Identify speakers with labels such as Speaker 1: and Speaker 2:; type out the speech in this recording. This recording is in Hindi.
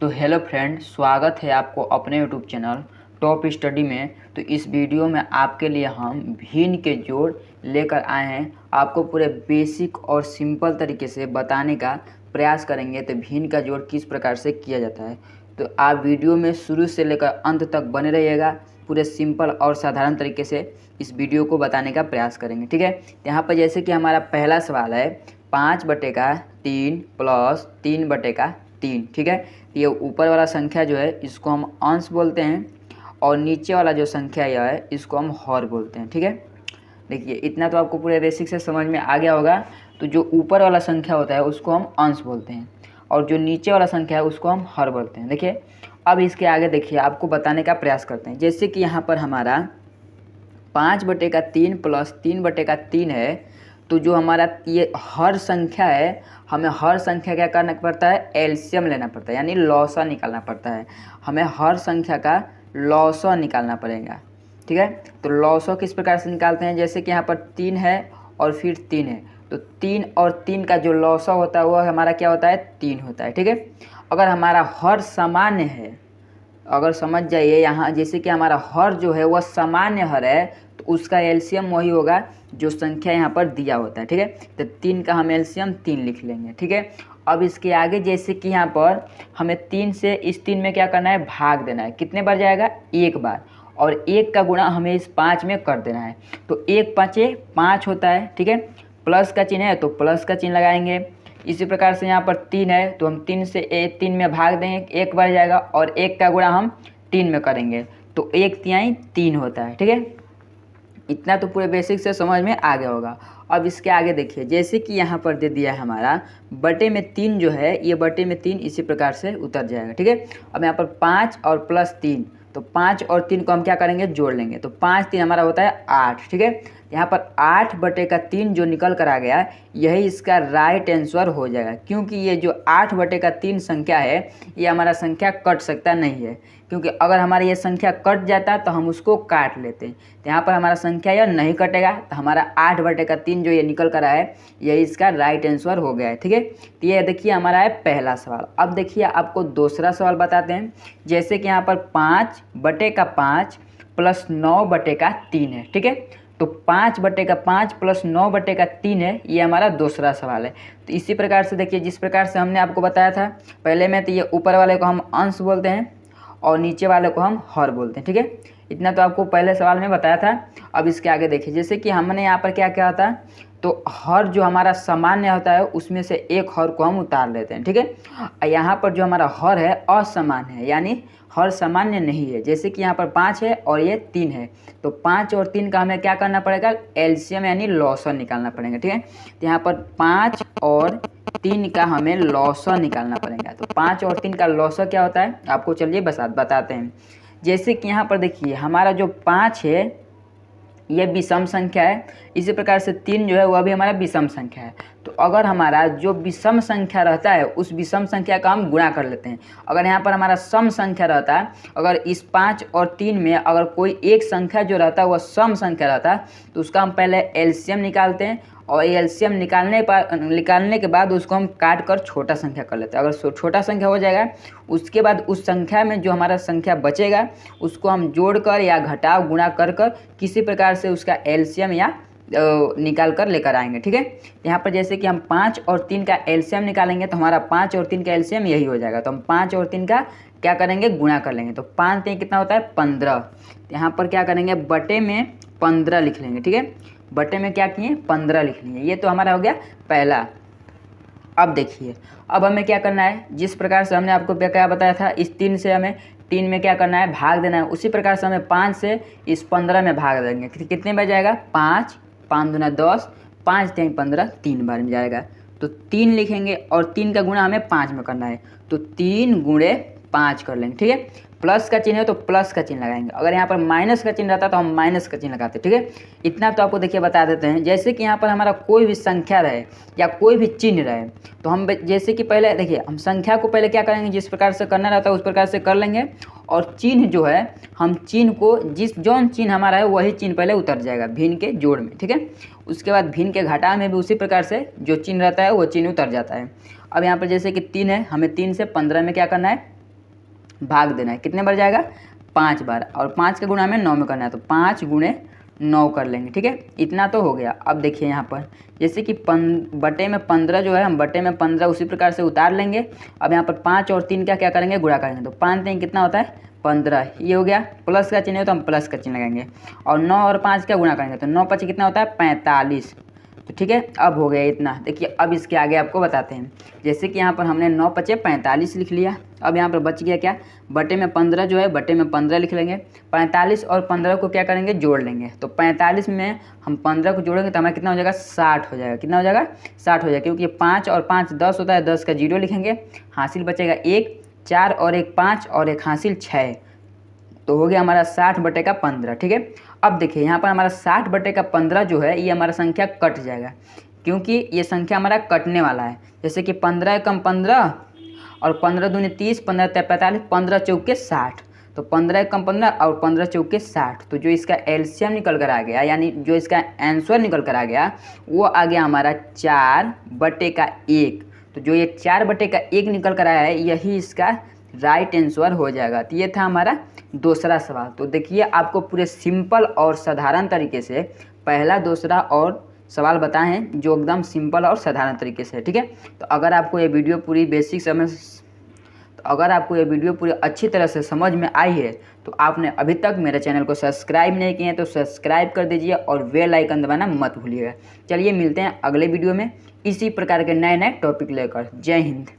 Speaker 1: तो हेलो फ्रेंड, स्वागत है आपको अपने यूट्यूब चैनल टॉप स्टडी में। तो इस वीडियो में आपके लिए हम भिन्न के जोड़ लेकर आए हैं। आपको पूरे बेसिक और सिंपल तरीके से बताने का प्रयास करेंगे तो भिन्न का जोड़ किस प्रकार से किया जाता है। तो आप वीडियो में शुरू से लेकर अंत तक बने रहिएगा। पूरे सिंपल और साधारण तरीके से इस वीडियो को बताने का प्रयास करेंगे, ठीक है। यहाँ पर जैसे कि हमारा पहला सवाल है 5/3 प्लस 3/3, ठीक है। ये ऊपर वाला संख्या जो है इसको हम अंश बोलते हैं और नीचे वाला जो संख्या यह है इसको हम हर बोलते हैं, ठीक है। देखिए इतना तो आपको पूरे बेसिक से समझ में आ गया होगा। तो जो ऊपर वाला संख्या होता है उसको हम अंश बोलते हैं और जो नीचे वाला संख्या है उसको हम हर बोलते हैं। देखिए अब इसके आगे देखिए आपको बताने का प्रयास करते हैं। जैसे कि यहाँ पर हमारा 5/3 प्लस 3/3 है। तो जो हमारा ये हर संख्या है, हमें हर संख्या क्या करना पड़ता है, एलसीएम लेना पड़ता है, यानी लॉसा निकालना पड़ता है। हमें हर संख्या का लॉसा निकालना पड़ेगा, ठीक है। तो लॉसा किस प्रकार से निकालते हैं, जैसे कि यहाँ पर 3 है और फिर 3 है, तो 3 और 3 का जो लॉसा होता है वो हमारा क्या होता है, 3 होता है, ठीक है। अगर हमारा हर सामान्य है, अगर समझ जाइए यहाँ, जैसे कि हमारा हर जो है वह सामान्य हर है तो उसका एलसीएम वही होगा जो संख्या यहाँ पर दिया होता है, ठीक है। तो 3 का हम एलसीएम 3 लिख लेंगे, ठीक है। अब इसके आगे जैसे कि यहाँ पर हमें 3 से इस 3 में क्या करना है, भाग देना है। कितने बार जाएगा, एक बार, और 1 का गुणा हमें इस 5 में कर देना है। तो 1 5 5 होता है, ठीक है। प्लस का चिन्ह है तो प्लस का चिन्ह लगाएंगे। इसी प्रकार से यहाँ पर 3 है तो हम 3 से 3 में भाग देंगे, एक बार जाएगा, और 1 का गुणा हम 3 में करेंगे तो 1/3 3 होता है, ठीक है। इतना तो पूरे बेसिक से समझ में आ गया होगा। अब इसके आगे देखिए, जैसे कि यहाँ पर दे दिया है हमारा बटे में 3 जो है, ये बटे में 3 इसी प्रकार से उतर जाएगा, ठीक है। अब यहाँ पर 5 और प्लस 3, तो 5 और 3 को हम क्या करेंगे, जोड़ लेंगे। तो 5 3 हमारा होता है 8, ठीक है। यहाँ पर 8/3 जो निकल कर आ गया, यही इसका राइट आंसर हो जाएगा, क्योंकि ये जो 8/3 संख्या है ये हमारा संख्या कट सकता नहीं है, क्योंकि अगर हमारा ये संख्या कट जाता तो हम उसको काट लेते। तो यहाँ पर हमारा संख्या यह नहीं कटेगा, तो हमारा 8/3 जो ये निकल कर आया है यही इसका राइट आंसर हो गया है, ठीक है। तो ये देखिए हमारा है पहला सवाल। अब देखिए आपको दूसरा सवाल बताते हैं। जैसे कि यहाँ पर 5/5 प्लस 9/3 है, ठीक है। तो 5/5 प्लस 9/3 है, ये हमारा दूसरा सवाल है। तो इसी प्रकार से देखिए, जिस प्रकार से हमने आपको बताया था पहले में, तो ये ऊपर वाले को हम अंश बोलते हैं और नीचे वाले को हम हर बोलते हैं, ठीक है। इतना तो आपको पहले सवाल में बताया था। अब इसके आगे देखिए, जैसे कि हमने यहाँ पर क्या क्या होता है, तो हर जो हमारा सामान्य होता है उसमें से एक हर को हम उतार लेते हैं, ठीक है। यहाँ पर जो हमारा हर है असामान्य है, यानी हर सामान्य नहीं है। जैसे कि यहाँ पर 5 है और ये 3 है, तो 5 और 3 का हमें क्या करना पड़ेगा, एलसीएम यानी लॉसा निकालना पड़ेगा, ठीक है। तो यहाँ पर 5 और 3 का हमें लॉसा निकालना पड़ेगा। तो 5 और 3 का लॉसा क्या होता है आपको, चलिए बताते हैं। जैसे कि यहाँ पर देखिए हमारा जो 5 है ये विषम संख्या है, इसी प्रकार से 3 जो है वह भी हमारा विषम संख्या है। तो अगर हमारा जो विषम संख्या रहता है उस विषम संख्या का हम गुणा कर लेते हैं। अगर यहाँ पर हमारा सम संख्या रहता है, अगर इस 5 और 3 में अगर कोई एक संख्या जो रहता है वह सम संख्या रहता है, तो उसका हम पहले एलसीएम निकालते हैं, और एलसीएम निकालने के बाद उसको हम काट कर छोटा संख्या कर लेते हैं। अगर छोटा संख्या हो जाएगा, उसके बाद उस संख्या में जो हमारा संख्या बचेगा उसको हम जोड़कर या घटाव गुणा कर किसी प्रकार से उसका एलसीएम या निकाल कर लेकर आएंगे, ठीक है। यहाँ पर जैसे कि हम 5 और 3 का एलसीएम निकालेंगे तो हमारा 5 और 3 का एलसीएम यही हो जाएगा। तो हम 5 और 3 का क्या करेंगे, गुणा कर लेंगे। तो 5 3 कितना होता है, 15। यहाँ पर क्या करेंगे, बटे में 15 लिख लेंगे, ठीक है। बटे में क्या किए, 15 लिख लिए। ये तो हमारा हो गया पहला। अब देखिए अब हमें क्या करना है, जिस प्रकार से हमने आपको क्या बताया था, इस 3 से हमें 3 में क्या करना है, भाग देना है। उसी प्रकार से हमें 5 से इस 15 में भाग देंगे। कितने बार जाएगा, 5 5 दूना 10, 5 3 15, 3 बार में जाएगा। तो 3 लिखेंगे और 3 का गुणा हमें 5 में करना है, तो 3 गुणे 5 कर लेंगे, ठीक है। प्लस का चिन्ह है तो प्लस का चिन्ह लगाएंगे। अगर यहाँ पर माइनस का चिन्ह रहता तो हम माइनस का चिन्ह लगाते, ठीक है। इतना तो आपको देखिए बता देते हैं। जैसे कि यहाँ पर हमारा कोई भी संख्या रहे या कोई भी चिन्ह रहे, तो हम जैसे कि पहले देखिए हम संख्या को पहले क्या करेंगे, जिस प्रकार से करना रहता है उस प्रकार से कर लेंगे, और चिन्ह जो है हम चिन्ह को जौन चिन्ह हमारा है वही चिन्ह पहले उतर जाएगा भिन्न के जोड़ में, ठीक है। उसके बाद भिन्न के घटाव में भी उसी प्रकार से जो चिन्ह रहता है वो चिन्ह उतर जाता है। अब यहाँ पर जैसे कि 3 है, हमें 3 से 15 में क्या करना है, भाग देना है। कितने बार जाएगा? 5 बार। और 5 का गुणा हमें 9 में करना है, तो 5 गुणे 9 कर लेंगे। ठीक है, इतना तो हो गया। अब देखिए यहाँ पर जैसे कि बटे में 15 जो है, हम बटे में 15 उसी प्रकार से उतार लेंगे। अब यहाँ पर 5 और 3 का क्या करेंगे? गुणा करेंगे। तो 5 3 कितना होता है? 15। ये हो गया। प्लस का चिन्ह है तो हम प्लस का चिन्ह लगाएंगे। और 9 और 5 का गुणा करेंगे तो 9 5 कितना होता है? 45। तो ठीक है, अब हो गया इतना। देखिए अब इसके आगे आपको बताते हैं। जैसे कि यहाँ पर हमने 9 5 45 लिख लिया। अब यहाँ पर बच गया क्या? बटे में 15 जो है, बटे में 15 लिख लेंगे। 45 और 15 को क्या करेंगे? जोड़ लेंगे। तो 45 में हम 15 को जोड़ेंगे तो हमारा कितना हो जाएगा? 60 हो जाएगा। कितना हो जाएगा? 60 हो जाएगा, क्योंकि 5 और 5 10 होता है, 10 का 0 लिखेंगे। हासिल बचेगा 1, 4 और 1 5 और 1 हासिल 6। तो हो गया हमारा 60 बटे का 15। ठीक है, अब देखिए यहाँ पर हमारा 60 बटे का 15 जो है, ये हमारा संख्या कट जाएगा, क्योंकि ये संख्या हमारा कटने वाला है। जैसे कि 15 कम 15 और 15 दूनी 30, 15 ते 45, 15 चौके 60। तो 15 कम 15 और 15 चौके 60। तो जो इसका एलसीएम निकल कर आ गया, यानी जो इसका आंसर निकल कर आ गया, वो आ गया हमारा 4 बटे का 1। तो जो ये 4 बटे का 1 निकल कर आया है, यही इसका राइट आंसर हो जाएगा। तो ये था हमारा दूसरा सवाल। तो देखिए आपको पूरे सिंपल और साधारण तरीके से पहला, दूसरा और सवाल बताए हैं, जो एकदम सिंपल और साधारण तरीके से है। ठीक है, तो अगर आपको ये वीडियो पूरी अच्छी तरह से समझ में आई है, तो आपने अभी तक मेरे चैनल को सब्सक्राइब नहीं किए हैं तो सब्सक्राइब कर दीजिए और बेल आइकन दबाना मत भूलिएगा। चलिए मिलते हैं अगले वीडियो में इसी प्रकार के नए नए टॉपिक लेकर। जय हिंद।